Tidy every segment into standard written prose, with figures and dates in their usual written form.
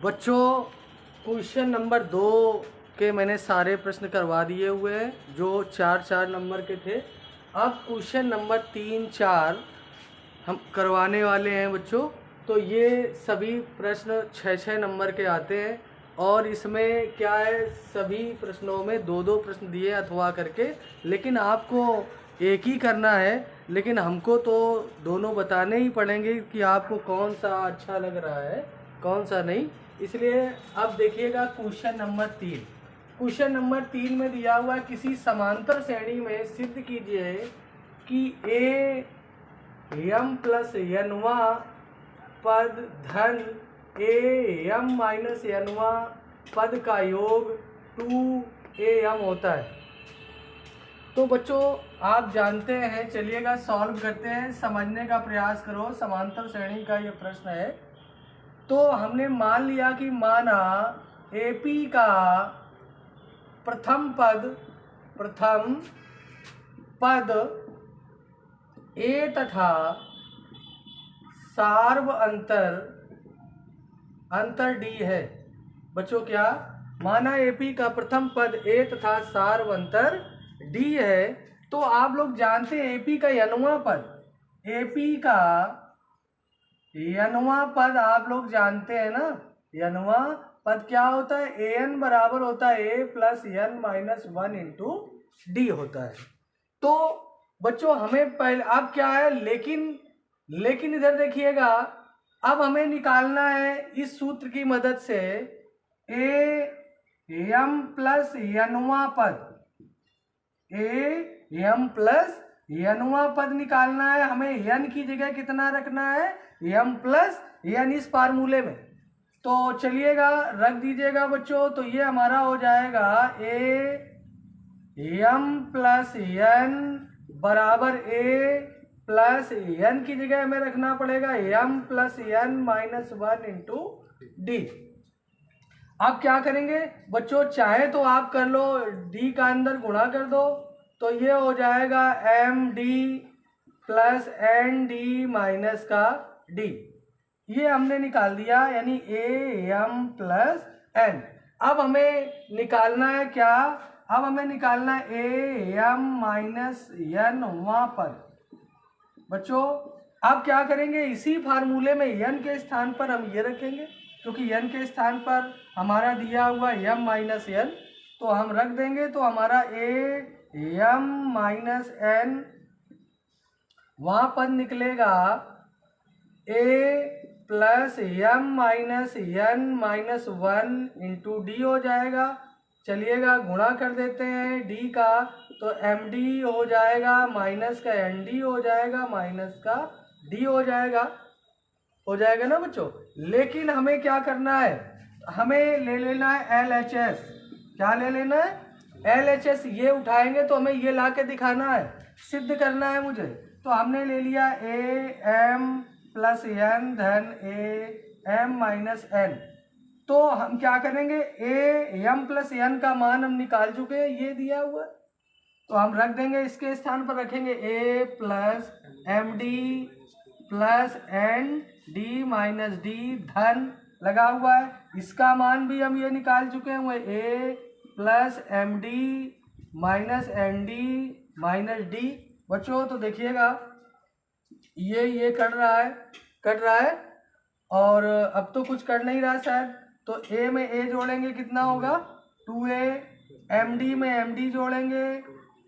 बच्चों, question number 2 के मैंने सारे प्रश्न करवा दिए हुए हैं जो 4-4 नंबर के थे। अब क्वेश्चन नंबर 3-4 हम करवाने वाले हैं बच्चों। तो ये सभी प्रश्न 6-6 नंबर के आते हैं और इसमें क्या है, सभी प्रश्नों में 2-2 प्रश्न दिए अथवा करके, लेकिन आपको एक ही करना है। लेकिन हमको तो दोनों बताने ही पड़ेंगे कि आपको कौन सा अच्छा लग रहा है कौन सा नहीं। इसलिए अब देखिएगा क्वेश्चन नंबर 3। क्वेश्चन नंबर 3 में दिया हुआ किसी समांतर श्रेणी में सिद्ध कीजिए कि ए एम प्लस एनवा पद धन ए एम माइनस एनवा पद का योग 2am होता है। तो बच्चों आप जानते हैं, चलिएगा सॉल्व करते हैं, समझने का प्रयास करो। समांतर श्रेणी का ये प्रश्न है। तो हमने मान लिया कि माना एपी का प्रथम पद ए तथा सार्व अंतर डी है। बच्चों क्या माना, एपी का प्रथम पद ए तथा सार्व अंतर डी है। तो आप लोग जानते हैं एपी का यनवा पद आप लोग जानते हैं ना। यनवा पद क्या होता है, ए एन बराबर होता है A plus N minus 1 into D होता है। तो बच्चों हमें पहले अब क्या है, लेकिन इधर देखिएगा, अब हमें निकालना है इस सूत्र की मदद से ए एम प्लस यनवा पद निकालना है। हमें एन की जगह कितना रखना है, एम प्लस एन इस फार्मूले में। तो चलिएगा रख दीजिएगा बच्चों। तो ये हमारा हो जाएगा ए एम प्लस एन बराबर ए प्लस एन की जगह हमें रखना पड़ेगा m plus N minus 1 into d. आप क्या करेंगे बच्चों, चाहे तो आप कर लो, डी का अंदर गुणा कर दो। तो ये हो जाएगा m D plus N D minus का डी। ये हमने निकाल दिया, यानी ए एम प्लस एन। अब हमें निकालना है क्या, अब हमें निकालना है ए एम माइनस एन वहाँ पर। बच्चों आप क्या करेंगे, इसी फार्मूले में एन के स्थान पर हम ये रखेंगे, क्योंकि एन के स्थान पर हमारा दिया हुआ एम माइनस एन, तो हम रख देंगे। तो हमारा ए एम माइनस एन वहाँ पर निकलेगा A plus M minus N minus 1 into D हो जाएगा। चलिएगा गुणा कर देते हैं डी का, तो एम डी हो जाएगा माइनस का एन डी हो जाएगा माइनस का डी हो जाएगा ना बच्चों। लेकिन हमें क्या करना है, हमें ले लेना है एल एच एस। क्या ले लेना है, एल एच एस। ये उठाएंगे तो हमें ये ला के दिखाना है, सिद्ध करना है मुझे। तो हमने ले लिया ए एम प्लस एन धन ए एम माइनस एन। तो हम क्या करेंगे, ए एम प्लस एन का मान हम निकाल चुके हैं, ये दिया हुआ है। तो हम रख देंगे, इसके स्थान पर रखेंगे A plus M D plus N D minus D धन लगा हुआ है। इसका मान भी हम ये निकाल चुके हैं, A plus M D minus N D minus D. बच्चों तो देखिएगा ये कट रहा है और अब तो कुछ कर नहीं रहा शायद। तो ए में ए जोड़ेंगे कितना होगा 2a, एम डी में एम डी जोड़ेंगे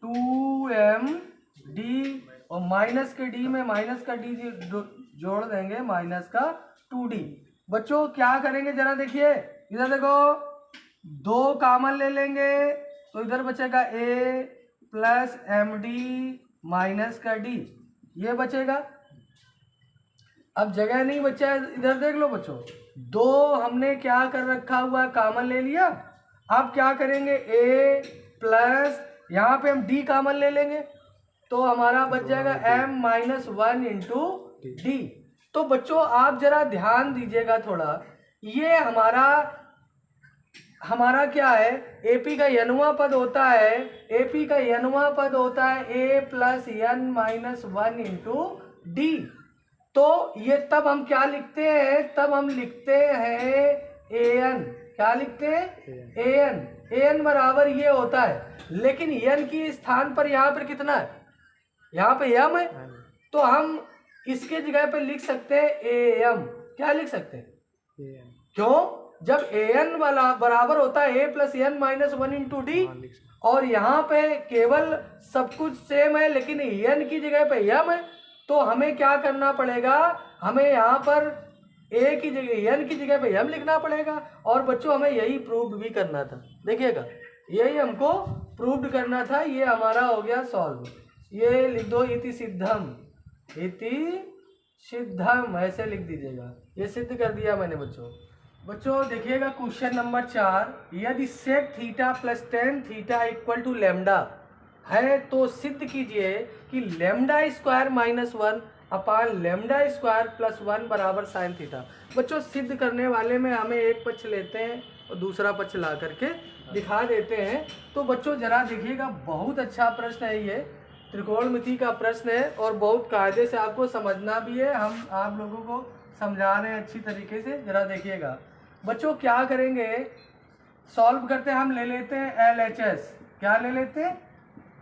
2m डी, और माइनस के डी में माइनस का डी जोड़ देंगे माइनस का 2d। बच्चों क्या करेंगे जरा देखिए, इधर देखो 2 कॉमन ले लेंगे, तो इधर बचेगा a plus M D minus का डी, ये बचेगा। अब जगह नहीं बचा है, इधर देख लो बच्चों, 2 हमने क्या कर रखा हुआ है, कॉमन ले लिया। अब क्या करेंगे, a प्लस यहाँ पे हम d कॉमन ले लेंगे, तो हमारा बच जाएगा m माइनस 1 इंटू डी। तो बच्चों आप जरा ध्यान दीजिएगा थोड़ा, ये हमारा क्या है, एपी का यनवा पद होता है A plus N minus 1 into D. तो ये तब हम क्या लिखते हैं, तब हम लिखते हैं ए एन, क्या लिखते हैं एन, एन बराबर ये होता है, लेकिन एन की स्थान पर यहाँ पर कितना है, यहाँ पे एम है, तो हम इसके जगह पे लिख सकते हैं ए एम, क्या लिख सकते हैं, क्यों, जब ए एन वाला बराबर होता है A plus N minus one into D, और यहाँ पे केवल सब कुछ सेम है लेकिन एन की जगह पे एम है, तो हमें क्या करना पड़ेगा, हमें यहाँ पर ए की जगह एन की जगह पे एम लिखना पड़ेगा। और बच्चों हमें यही प्रूव भी करना था, देखिएगा यही हमको प्रूव करना था, ये हमारा हो गया सॉल्व। ये लिख दो इति सिद्धम, इति सिद्धम ऐसे लिख दीजिएगा, ये सिद्ध कर दिया मैंने बच्चों। बच्चों देखिएगा क्वेश्चन नंबर 4, यदि sec theta plus tan theta equal to lambda है तो सिद्ध कीजिए कि lambda square minus one upon lambda square plus one बराबर साइन थीटा। बच्चों सिद्ध करने वाले में हमें एक पक्ष लेते हैं और दूसरा पक्ष ला करके दिखा देते हैं। तो बच्चों जरा देखिएगा, बहुत अच्छा प्रश्न है ये, त्रिकोणमिति का प्रश्न है और बहुत कायदे से आपको समझना भी है, हम आप लोगों को समझा रहे हैं अच्छी तरीके से। जरा देखिएगा बच्चों क्या करेंगे, सॉल्व करते हैं, हम ले लेते हैं LHS, क्या ले लेते हैं,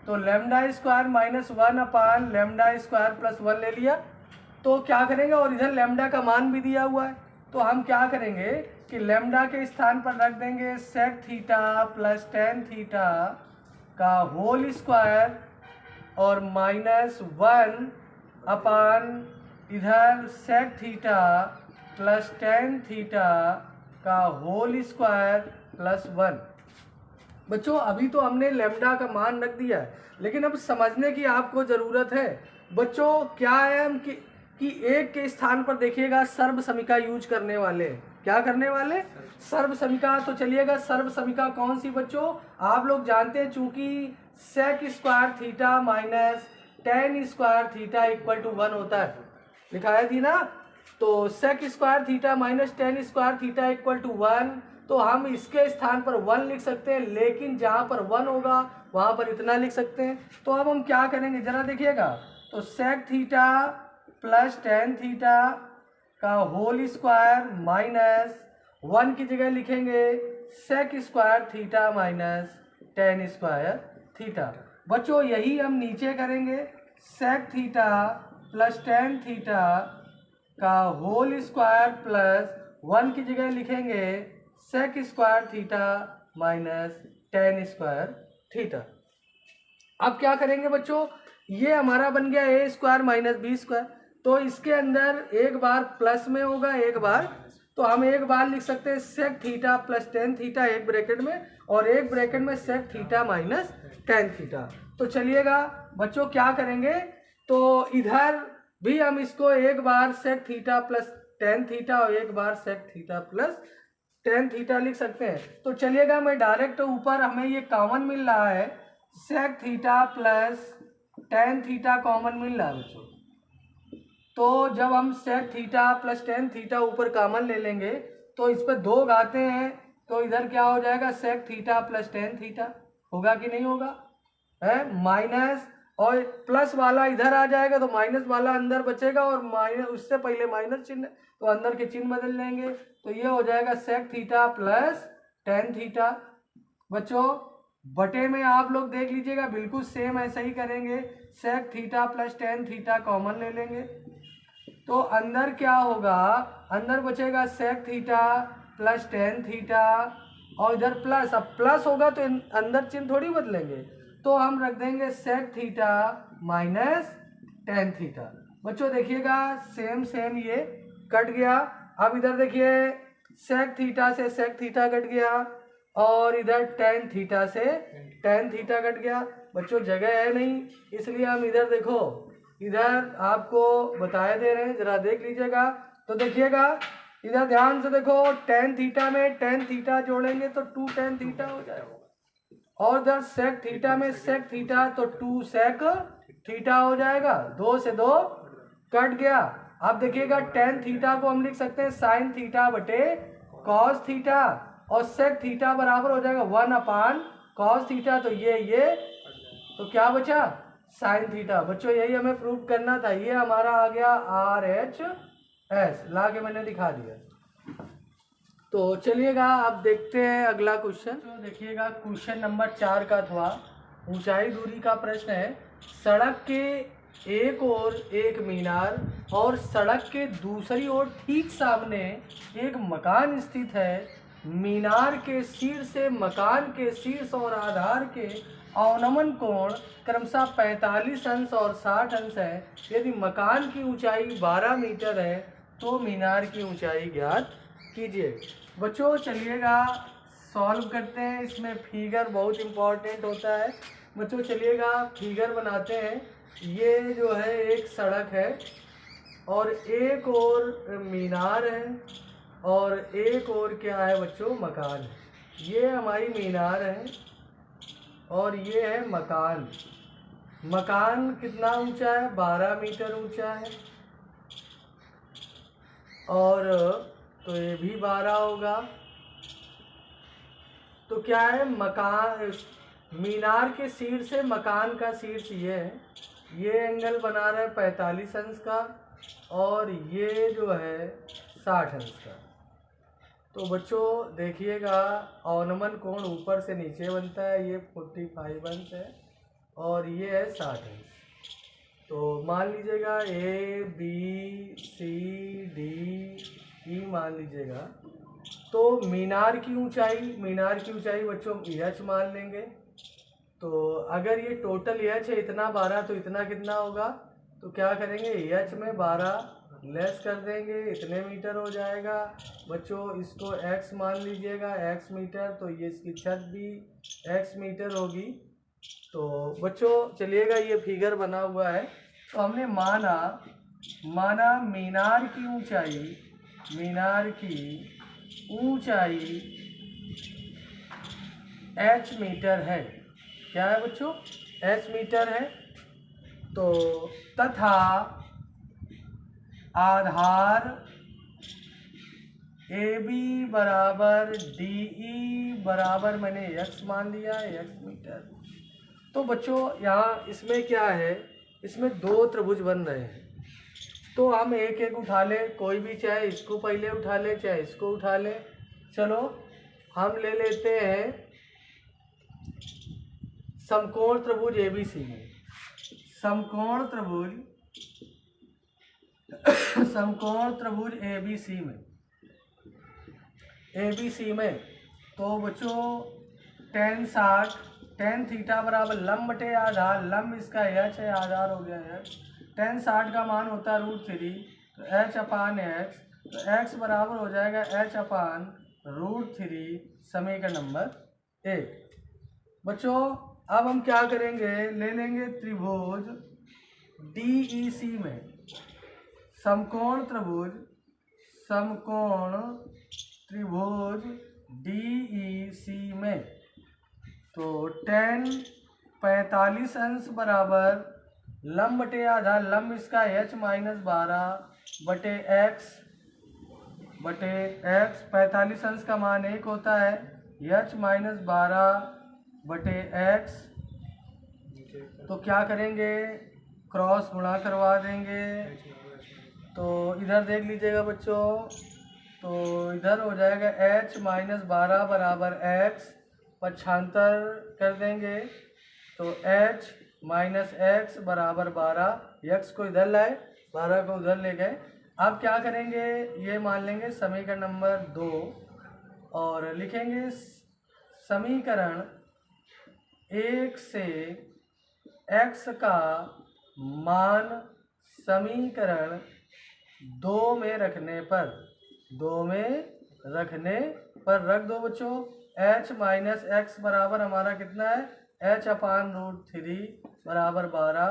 तो lambda square minus one upon lambda square plus one ले लिया। तो क्या करेंगे, और इधर लेमडा का मान भी दिया हुआ है, तो हम क्या करेंगे कि लेमडा के स्थान पर रख देंगे sec theta plus tan theta का होल स्क्वायर और माइनस वन अपान इधर sec theta plus tan theta का होल स्क्वायर प्लस वन। बच्चों अभी तो हमने लेमडा का मान रख दिया है, लेकिन अब समझने की आपको ज़रूरत है। बच्चों क्या है हम कि एक के स्थान पर देखिएगा सर्व समीका यूज करने वाले, क्या करने वाले, सर्व समीका। तो चलिएगा सर्व समीका कौन सी बच्चों, आप लोग जानते हैं चूंकि sec square theta minus tan square theta equal to one होता है, लिखाया थी ना, तो sec square theta minus tan square theta equal to one, तो हम इसके स्थान पर वन लिख सकते हैं, लेकिन जहाँ पर वन होगा वहाँ पर इतना लिख सकते हैं। तो अब हम क्या करेंगे जरा देखिएगा, तो sec theta plus tan theta का होल स्क्वायर माइनस वन की जगह लिखेंगे sec square theta minus tan square theta. बच्चों यही हम नीचे करेंगे, sec theta plus tan theta का होल स्क्वायर प्लस वन की जगह लिखेंगे sec square theta minus tan square theta. अब क्या करेंगे बच्चों, ये हमारा बन गया a square minus b square, तो इसके अंदर एक बार प्लस में होगा एक बार, तो हम एक बार लिख सकते हैं sec theta plus tan theta एक ब्रैकेट में, और एक ब्रैकेट में sec theta minus tan theta. तो चलिएगा बच्चों क्या करेंगे, तो इधर भी हम इसको एक बार sec theta plus tan theta और एक बार sec theta plus tan theta लिख सकते हैं। तो चलिएगा मैं डायरेक्ट ऊपर हमें ये कॉमन मिल रहा है, sec theta plus tan theta common मिल रहा है बच्चों। तो जब हम sec theta plus tan theta ऊपर कॉमन ले लेंगे तो इस पर दो घाते हैं, तो इधर क्या हो जाएगा sec theta plus tan theta, होगा कि नहीं होगा, है माइनस, और प्लस वाला इधर आ जाएगा तो माइनस वाला अंदर बचेगा, और माइनस उससे पहले माइनस चिन्ह तो अंदर के चिन्ह बदल लेंगे, तो ये हो जाएगा sec theta plus tan theta. बच्चों बटे में आप लोग देख लीजिएगा बिल्कुल सेम ऐसा ही करेंगे, sec theta plus tan theta common ले लेंगे, तो अंदर क्या होगा, अंदर बचेगा sec theta plus tan theta और इधर प्लस, अब प्लस होगा तो अंदर चिन्ह थोड़ी बदलेंगे, तो हम रख देंगे sec theta minus tan theta. बच्चों देखिएगा सेम सेम ये कट गया। अब इधर देखिए सेक थीटा से सेक थीटा कट गया और इधर टेन थीटा से टेन थीटा कट गया। बच्चों जगह है नहीं, इसलिए हम इधर देखो, इधर आपको बताए दे रहे हैं, जरा देख लीजिएगा। तो देखिएगा इधर ध्यान से देखो, टेन थीटा में टेन थीटा जोड़ेंगे तो टू टेन थीटा हो जाएगा, और इधर सेक थीटा में सेक थीटा तो टू सेक थीटा हो जाएगा, दो से दो कट गया। अब देखिएगा टेन थीटा को हम लिख सकते हैं साइन थीटा बटे कॉस थीटा, और सेक थीटा बराबर हो जाएगा वन अपान कॉस थीटा, तो ये तो क्या बचा साइन थीटा। बच्चों यही हमें प्रूव करना था, ये हमारा आ गया RHS, ला के मैंने दिखा दिया। तो चलिएगा अब देखते हैं अगला क्वेश्चन। तो देखिएगा क्वेश्चन नंबर 4 का था, ऊंचाई दूरी का प्रश्न है। सड़क के एक ओर एक मीनार और सड़क के दूसरी ओर ठीक सामने एक मकान स्थित है। मीनार के शीर्ष से मकान के शीर्ष और आधार के अवनमन कोण क्रमशः 45 अंश और 60 अंश है। यदि मकान की ऊंचाई 12 मीटर है तो मीनार की ऊंचाई ज्ञात कीजिए। बच्चों चलिएगा सॉल्व करते हैं। इसमें फिगर बहुत इम्पोर्टेंट होता है। बच्चों चलिएगा फिगर बनाते हैं। ये जो है एक सड़क है और एक और मीनार है और एक और क्या है बच्चों, मकान है। ये हमारी मीनार है और ये है मकान। मकान कितना ऊंचा है, 12 मीटर ऊंचा है और तो ये भी 12 होगा। तो क्या है, मकान मीनार के शीर्ष से मकान का शीर्ष ये है, ये एंगल बना रहा है 45 अंश का और ये जो है 60 अंश का। तो बच्चों देखिएगा अवनमन कोण ऊपर से नीचे बनता है, ये 45 अंश है और ये है 60 अंश। तो मान लीजिएगा A B C D E मान लीजिएगा। तो मीनार की ऊंचाई बच्चों एच मान लेंगे। तो अगर ये टोटल एच है इतना 12 तो इतना कितना होगा, तो क्या करेंगे एच में 12 लेस कर देंगे, इतने मीटर हो जाएगा। बच्चों इसको एक्स मान लीजिएगा, एक्स मीटर, तो ये इसकी छत भी एक्स मीटर होगी। तो बच्चों चलिएगा ये फिगर बना हुआ है। तो हमने माना मीनार की ऊंचाई एच मीटर है। क्या है बच्चों, एच मीटर है। तो तथा आधार ए बी बराबर डी ई बराबर मैंने एक्स मान लिया है, एक्स मीटर। तो बच्चों यहाँ इसमें क्या है, इसमें दो त्रिभुज बन रहे हैं। तो हम एक एक उठा ले, कोई भी, चाहे इसको पहले उठा ले चाहे इसको उठा ले। चलो हम ले लेते हैं समकोण त्रिभुज एबीसी में। समकोण त्रिभुज एबीसी में तो बच्चों टेन थीटा बराबर लंब बटे आधार, लंब इसका एच है, आधार हो गया एच। टेन 60 का मान होता है √3, तो एच अपान एक्स, तो एक्स बराबर हो जाएगा एच अपान √3, समीकरण नंबर 1। बच्चों अब हम क्या करेंगे, ले लेंगे त्रिभुज DEC में, समकोण त्रिभुज DEC में। तो टेन 45 अंश बराबर लंब बटे आधार, लंब इसका एच माइनस 12 बटे एक्स 45 अंश का मान 1 होता है, एच माइनस 12 बटे एक्स। तो क्या करेंगे, क्रॉस गुणा करवा देंगे। तो इधर देख लीजिएगा बच्चों, तो इधर हो जाएगा एच माइनस 12 बराबर एक्स, पक्षांतर कर देंगे तो एच माइनस एक्स बराबर 12, एक्स को इधर लाए 12 को उधर ले गए। अब क्या करेंगे, ये मान लेंगे समीकरण नंबर 2 और लिखेंगे समीकरण 1 से x का मान समीकरण 2 में रखने पर रख दो बच्चों। h माइनस एक्स बराबर हमारा कितना है, h अपान √3 बराबर 12,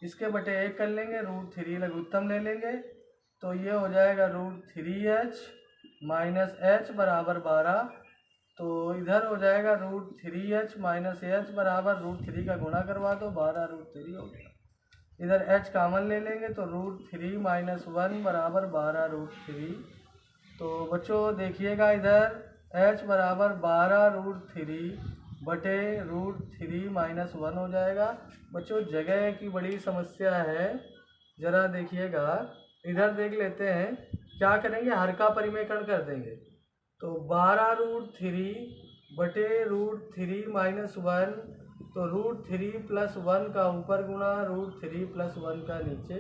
इसके बटे 1 कर लेंगे, √3 लघुत्तम ले लेंगे। तो ये हो जाएगा √3h माइनस एच बराबर 12। तो इधर हो जाएगा √3h माइनस एच बराबर √3 का गुणा करवा दो, 12 √3 हो गया। इधर h कामन ले लेंगे तो √3 माइनस 1 बराबर 12 √3। तो बच्चों देखिएगा इधर h बराबर 12 √3 बटे √3 माइनस 1 हो जाएगा। बच्चों जगह की बड़ी समस्या है, ज़रा देखिएगा। इधर देख लेते हैं क्या करेंगे, हर का परिमेयकरण कर देंगे। तो 12√3 बटे √3 माइनस 1, तो √3 प्लस 1 का ऊपर गुणा √3 प्लस 1 का नीचे।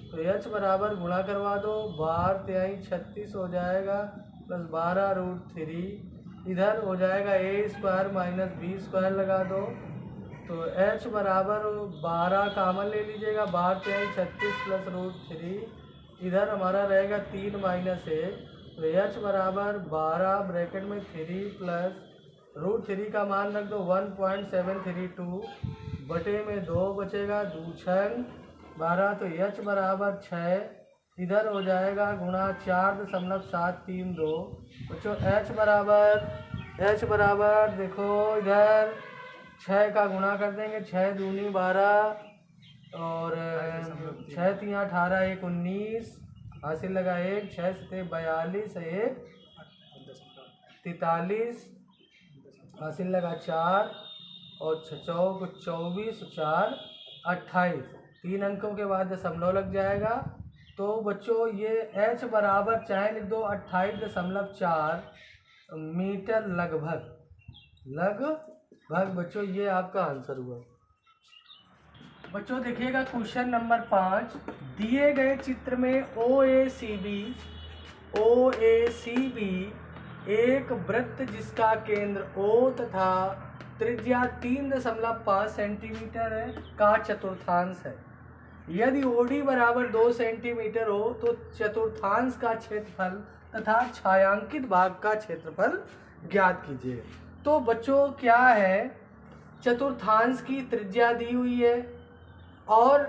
तो h बराबर गुणा करवा दो, 12×3 = 36 हो जाएगा, प्लस 12√3 इधर हो जाएगा a² माइनस b² लगा दो। तो h बराबर 12 कामन ले लीजिएगा, 12×3 = 36 प्लस √3 इधर हमारा रहेगा 3 माइनस 1। तो h बराबर 12 ब्रैकेट में 3 प्लस √3 का मान रख दो 1.732 बटे में 2 बचेगा, 2 6 12। तो h बराबर 6 इधर हो जाएगा गुणा 4.732। बच्चों h बराबर देखो इधर 6 का गुणा कर देंगे, 6 दूनी 12 और 6 3 18 1 19 हासिल लगा 1, 6 7 42 1 43 हासिल लगा 4 और 6 चौक 24 4 28, 3 अंकों के बाद दशमलव लग जाएगा। तो बच्चों ये h बराबर चाहे लिख दो 28.4 मीटर लगभग। बच्चों ये आपका आंसर हुआ। बच्चों देखिएगा क्वेश्चन नंबर 5, दिए गए चित्र में OACB एक वृत्त जिसका केंद्र O तथा त्रिज्या 3.5 सेंटीमीटर है का चतुर्थांश है। यदि OD बराबर 2 सेंटीमीटर हो तो चतुर्थांश का क्षेत्रफल तथा छायांकित भाग का क्षेत्रफल ज्ञात कीजिए। तो बच्चों क्या है, चतुर्थांश की त्रिज्या दी हुई है और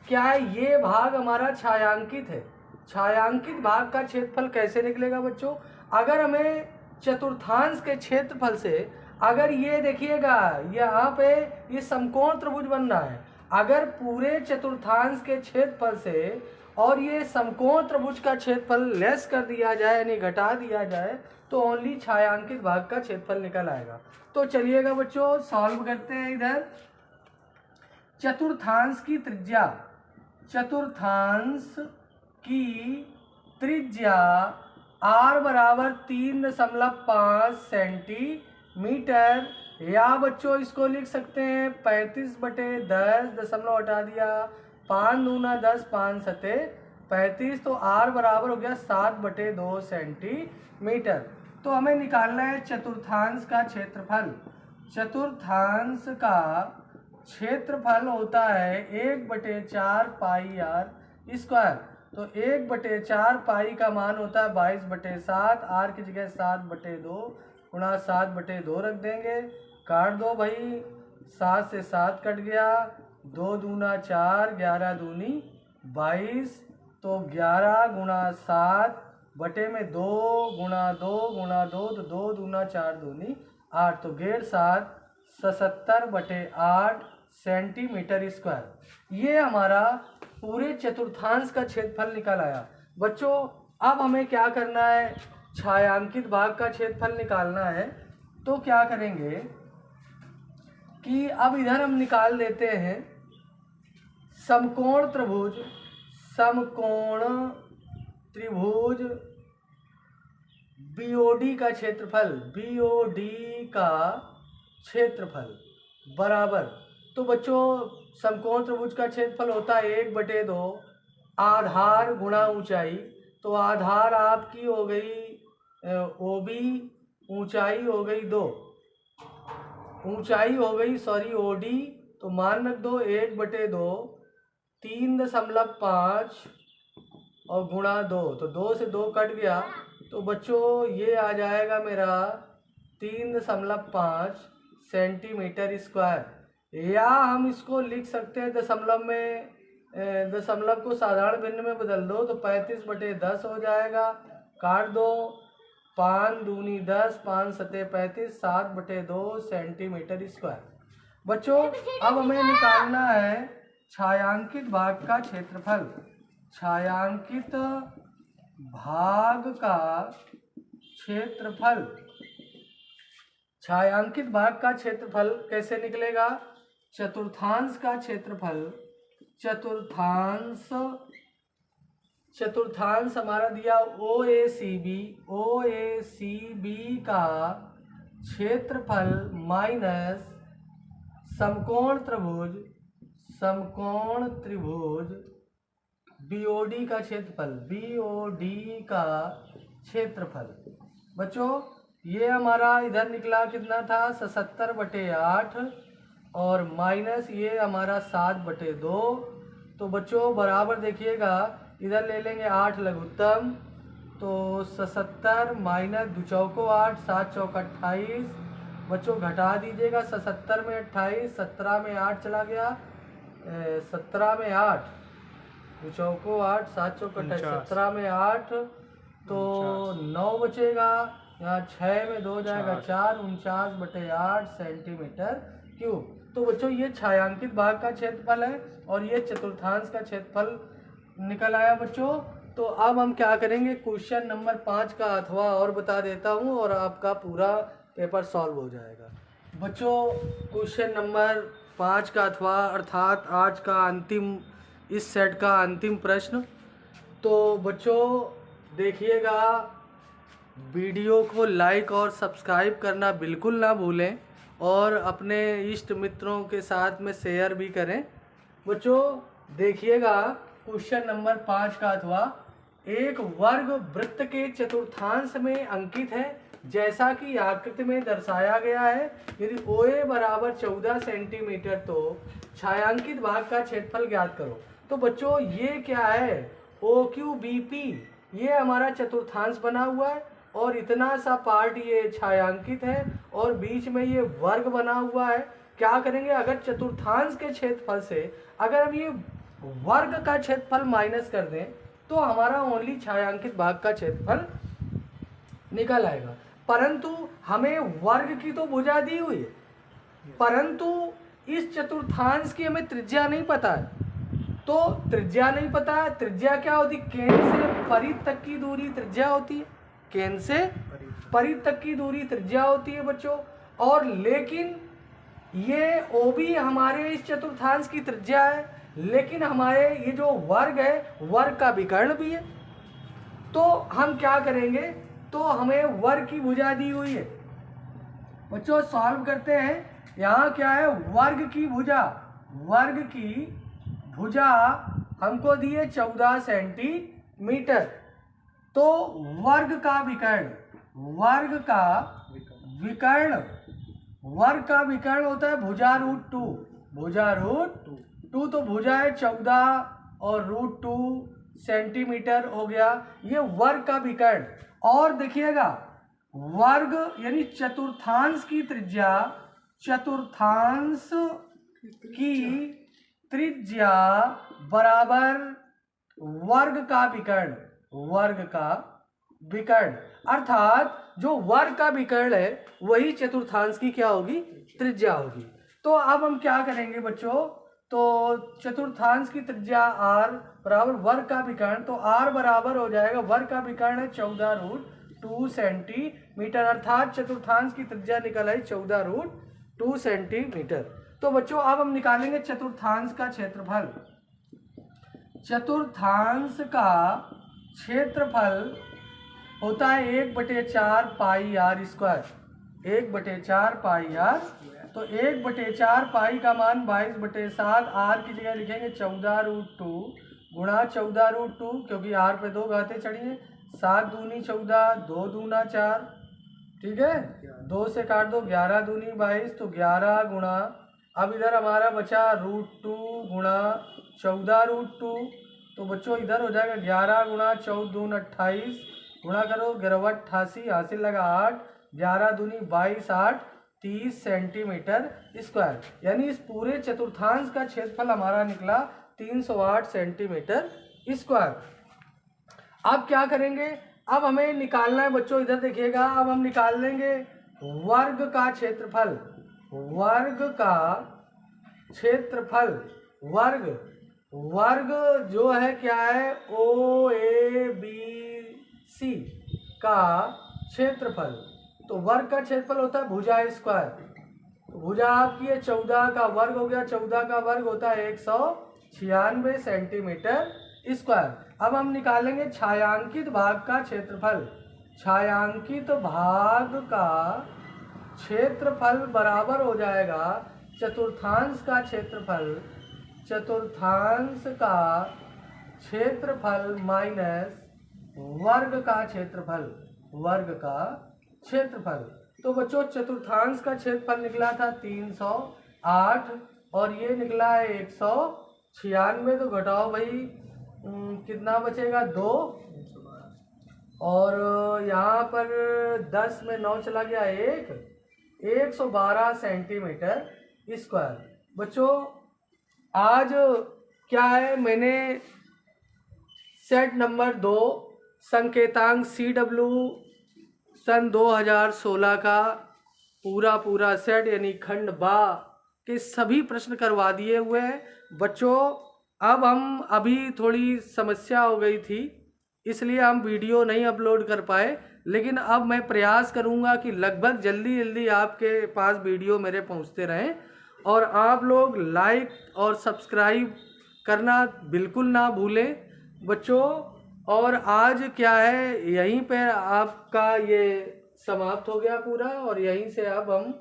क्या है ये भाग हमारा छायांकित है। छायांकित भाग का क्षेत्रफल कैसे निकलेगा बच्चों, अगर हमें चतुर्थांश के क्षेत्रफल से, अगर ये देखिएगा यहाँ पे ये समकोण त्रिभुज बन रहा है, अगर पूरे चतुर्थांश के क्षेत्रफल से और ये समकोण त्रिभुज का क्षेत्रफल लेस कर दिया जाए यानी घटा दिया जाए तो ओनली छायांकित भाग का क्षेत्रफल निकल आएगा। तो चलिएगा बच्चों सॉल्व करते हैं। इधर चतुर्थांश की त्रिज्या r बराबर 3.5 सेंटीमीटर, या बच्चों इसको लिख सकते हैं 35/10, दशमलव हटा दिया, 5 दूना 10, 5 सते 35, तो r बराबर हो गया 7/2 सेंटीमीटर। तो हमें निकालना है चतुर्थांश का क्षेत्रफल। चतुर्थांश का क्षेत्रफल होता है 1/4 पाई r²। तो 1/4 पाई का मान होता है 22/7, r की जगह 7/2 गुणा 7/2 रख देंगे, काट दो भाई, 7 से 7 कट गया, 2 दूना 4, 11 दूनी 22, तो 11 गुणा 7 बटे में 2 गुणा 2 गुणा 2, तो 2 दूना 4 दूनी 8, तो 1.7 77/8 सेंटीमीटर स्क्वायर। ये हमारा पूरे चतुर्थांश का क्षेत्रफल निकल आया। बच्चों अब हमें क्या करना है, छायांकित भाग का क्षेत्रफल निकालना है। तो क्या करेंगे कि अब इधर हम निकाल देते हैं समकोण त्रिभुज BOD का क्षेत्रफल बराबर। तो बच्चों समकोण त्रिभुज का क्षेत्रफल होता है 1/2 आधार गुणा ऊंचाई। तो आधार आपकी हो गई OB, ऊंचाई हो गई 2, ऊंचाई हो गई OD, तो मान रख दो 1/2 3.5 और गुणा 2, तो 2 से 2 कट गया, तो बच्चों ये आ जाएगा मेरा 3.5 सेंटीमीटर स्क्वायर। या हम इसको लिख सकते हैं दशमलव को साधारण भिन्न में बदल दो, तो 35/10 हो जाएगा, काट दो, 5 दूनी 10, 5 सते 35, 7/2 सेंटीमीटर स्क्वायर। बच्चों अब हमें निकालना है छायांकित भाग का क्षेत्रफल। छायांकित भाग का क्षेत्रफल कैसे निकलेगा, चतुर्थांश चतुर्थांश हमारा दिया ओ ए सी बी का क्षेत्रफल माइनस समकोण त्रिभुज बीओडी का क्षेत्रफल, बीओडी का क्षेत्रफल। बच्चों ये हमारा इधर निकला कितना था 77/8 और माइनस ये हमारा 7/2। तो बच्चों बराबर देखिएगा, इधर ले लेंगे 8 लघुत्तम, तो 77 माइनस 2 चौको 8, 7 चौक 28। बच्चों घटा दीजिएगा, 77 में 28, 17 में 8 चला गया, 17 में 8, 2 चौको 8, 7 चौक 28, 17 में 8 तो 9 बचेगा, यहाँ 6 में 2 जाएगा 4, 49/8 सेंटीमीटर क्यूब। तो बच्चों ये छायांकित भाग का क्षेत्रफल है और ये चतुर्थांश का क्षेत्रफल निकल आया बच्चों। तो अब हम क्या करेंगे, क्वेश्चन नंबर 5 का अथवा और बता देता हूँ और आपका पूरा पेपर सॉल्व हो जाएगा। बच्चों क्वेश्चन नंबर 5 का अथवा अर्थात आज का अंतिम, इस सेट का अंतिम प्रश्न। तो बच्चों देखिएगा, वीडियो को लाइक और सब्सक्राइब करना बिल्कुल ना भूलें और अपने इष्ट मित्रों के साथ में शेयर भी करें। बच्चों देखिएगा क्वेश्चन नंबर 5 का अथवा, एक वर्ग वृत्त के चतुर्थांश में अंकित है जैसा कि आकृति में दर्शाया गया है। यदि OA बराबर 14 सेंटीमीटर तो छायांकित भाग का क्षेत्रफल ज्ञात करो। तो बच्चों ये क्या है, OQBP ये हमारा चतुर्थांश बना हुआ है और इतना सा पार्ट ये छायांकित है और बीच में ये वर्ग बना हुआ है। क्या करेंगे, अगर चतुर्थांश के क्षेत्रफल से अगर हम ये वर्ग का क्षेत्रफल माइनस कर दें तो हमारा ओनली छायांकित भाग का क्षेत्रफल निकल आएगा। परंतु हमें वर्ग की तो भुजा दी हुई है, परंतु इस चतुर्थांश की हमें त्रिज्या नहीं पता है। तो त्रिज्या नहीं पता है, त्रिज्या क्या होती है, केंद्र से परिध तक की दूरी त्रिज्या होती है, केंद्र से परिध तक की दूरी त्रिज्या होती है बच्चों। और लेकिन ये OB हमारे इस चतुर्थांश की त्रिज्या है, लेकिन हमारे ये जो वर्ग है वर्ग का विकर्ण भी है। तो हम क्या करेंगे, तो हमें वर्ग की भुजा दी हुई है बच्चों, सॉल्व करते हैं। यहाँ क्या है, वर्ग की भुजा हमको दी है 14 सेंटीमीटर। तो वर्ग का विकर्ण होता है भुजा √2। तो भुजा है 14 और √2 सेंटीमीटर हो गया, ये वर्ग का विकर्ण। और देखिएगा वर्ग यानी चतुर्थांश की त्रिज्या बराबर वर्ग का विकर्ण, अर्थात जो वर्ग का विकर्ण है वही चतुर्थांश की क्या होगी, त्रिज्या होगी। तो अब हम क्या करेंगे बच्चों, तो चतुर्थांश की त्रिज्या r बराबर वर्ग का विकर्ण, तो r बराबर हो जाएगा, वर्ग का विकर्ण है 14 √2 सेंटीमीटर, अर्थात चतुर्थांश की त्रिज्या निकल आई 14 √2 सेंटीमीटर। तो बच्चों अब हम निकालेंगे चतुर्थांश का क्षेत्रफल। चतुर्थांश का क्षेत्रफल होता है 1/4 पाई r स्क्वायर, 1/4 पाई r। तो 1/4 पाई का मान 22/7, r की जगह लिखेंगे 14 √2 गुणा 14 √2, क्योंकि r पे 2 घातें चढ़ी हैं, 7 दूनी 14, 2 दूना 4, ठीक है, 2 से काट दो, 11 दूनी 22, तो 11 गुणा, अब इधर हमारा बचा √2 गुणा 14 √2। तो बच्चों इधर हो जाएगा 11 गुणा 14 दून 28, गुणा करो 11 88, हासिल लगा 8, 11 दूनी 22, 8 30 सेंटीमीटर स्क्वायर। यानी इस पूरे चतुर्थांश का क्षेत्रफल हमारा निकला 308 सेंटीमीटर स्क्वायर। अब क्या करेंगे, अब हमें निकालना है बच्चों, इधर देखिएगा, अब हम निकाल लेंगे वर्ग का क्षेत्रफल। वर्ग जो है क्या है, OABC का क्षेत्रफल। तो वर्ग का क्षेत्रफल होता है भुजा स्क्वायर। तो भुजा आपकी है 14 का वर्ग हो गया, 14 का वर्ग होता है 196 सेंटीमीटर स्क्वायर। अब हम निकालेंगे छायांकित भाग का क्षेत्रफल। छायांकित भाग का क्षेत्रफल बराबर हो जाएगा चतुर्थांश का क्षेत्रफल, चतुर्थांश का क्षेत्रफल माइनस वर्ग का क्षेत्रफल, वर्ग का क्षेत्रफल। तो बच्चों चतुर्थांश का क्षेत्रफल निकला था 308 और ये निकला है 196। तो घटाओ भाई, कितना बचेगा 2, और यहाँ पर 10 में 9 चला गया 112 सेंटीमीटर स्क्वायर। बच्चों आज क्या है, मैंने सेट नंबर 2 संकेतांक CW सन 2016 का पूरा सेट यानी खंड बा के सभी प्रश्न करवा दिए हुए हैं। बच्चों अब हम अभी थोड़ी समस्या हो गई थी इसलिए हम वीडियो नहीं अपलोड कर पाए, लेकिन अब मैं प्रयास करूंगा कि लगभग जल्दी आपके पास वीडियो मेरे पहुंचते रहें। और आप लोग लाइक और सब्सक्राइब करना बिल्कुल ना भूलें बच्चों। और आज क्या है, यहीं पे आपका ये समाप्त हो गया पूरा, और यहीं से अब हम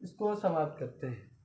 इसको समाप्त करते हैं।